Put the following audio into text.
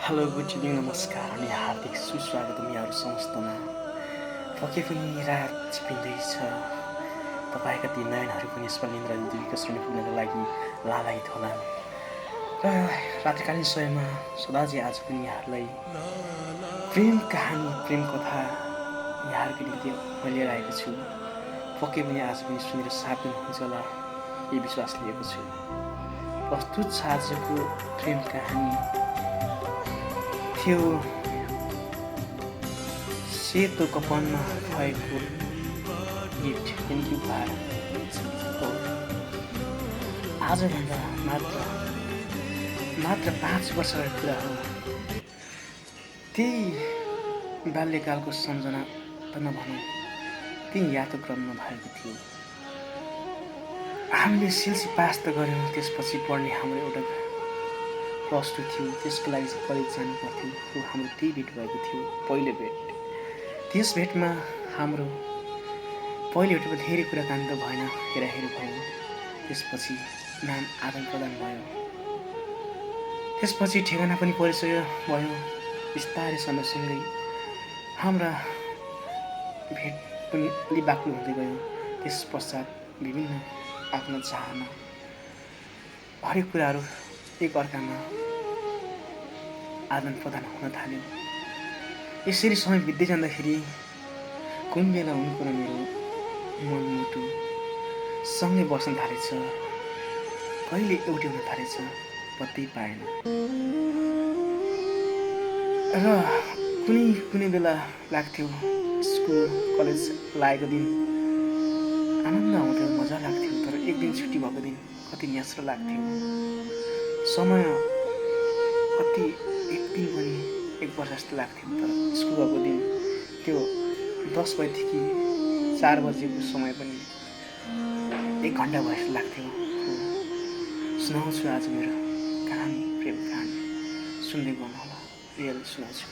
Hello good evening नमस्कार अनि हार्दिक सुस्वागतम यहाँहरू समस्तमा। पक्कै पनि रात छिपिँदैछ, तपाईँका ती नयनहरू पनि स्वर्णेन्द्र देवीको शरण पुग्नको लागि लालायित होलान् र रात्रिकालीन समयमा सदाझै आज पनि यहाँहरूलाई प्रेम कहानी प्रेम कथा यहाँहरूको निम्ति म लिएर आएको छु। पक्कै पनि आज पनि सुनेर साथ दिनुहुन्छ होला यही विश्वास लिएको छु। प्रस्तुत छ आजको प्रेम कहानी थियो सेतो कपनमा भएको गिफ्ट यानि उपहार हो। आजभन्दा मात्र 5 वर्षको कुरा हो। त्यही बाल्यकालको सम्झना त नभनौँ, त्यही यादको क्रममा भएको थियो। हामीले सिएलसी पास त गऱ्यौँ, त्यसपछि पढ्ने हाम्रो एउटा प्लस 2 थियो, त्यसको लागि चाहिँ कलेज जानु पर्थ्यो। हो, हाम्रो त्यही भेट भएको थियो, पहिलो भेट। त्यस भेटमा हाम्रो पहिलो भेटमा धेरै कुराकानी त भएन, हेराहेरी भयो। त्यसपछि नाम आदान प्रदान भयो, त्यसपछि ठेगाना पनि परिचय भयो। बिस्तारै समयसँगै हाम्रा भेट पनि अलि बाक्लो हुँदै गयो। त्यस पश्चात विभिन्न आफ्ना चाहना हरेक कुराहरू एक अर्कामा आदान प्रदान हुन थाल्यो। यसरी समय बित्दै जाँदाखेरि कुन बेला उनको र मेरो मनमुटु सँगै बस्न थालेछ, कहिले एउटै हुन थालेछ पत्तै पाएन। र कुनै बेला लाग्थ्यो स्कुल कलेज लागेको दिन आनन्द आउँथ्यो, मजा लाग्थ्यो। तर एक दिन छुट्टी भएको दिन कति न्यास्रो लाग्थ्यो। समय कति एक दिन पनि 1 वर्ष जस्तो लाग्थ्यो। तर स्कुल गएको दिन त्यो 10 बजेदेखि 4 बजेको समय पनि 1 घन्टा भए जस्तो लाग्थ्यो। सुनाउँछु आज मेरो कहानी, प्रेम कहानी। सुन्दै गर्नुहोला, रियल सुनाउँछु।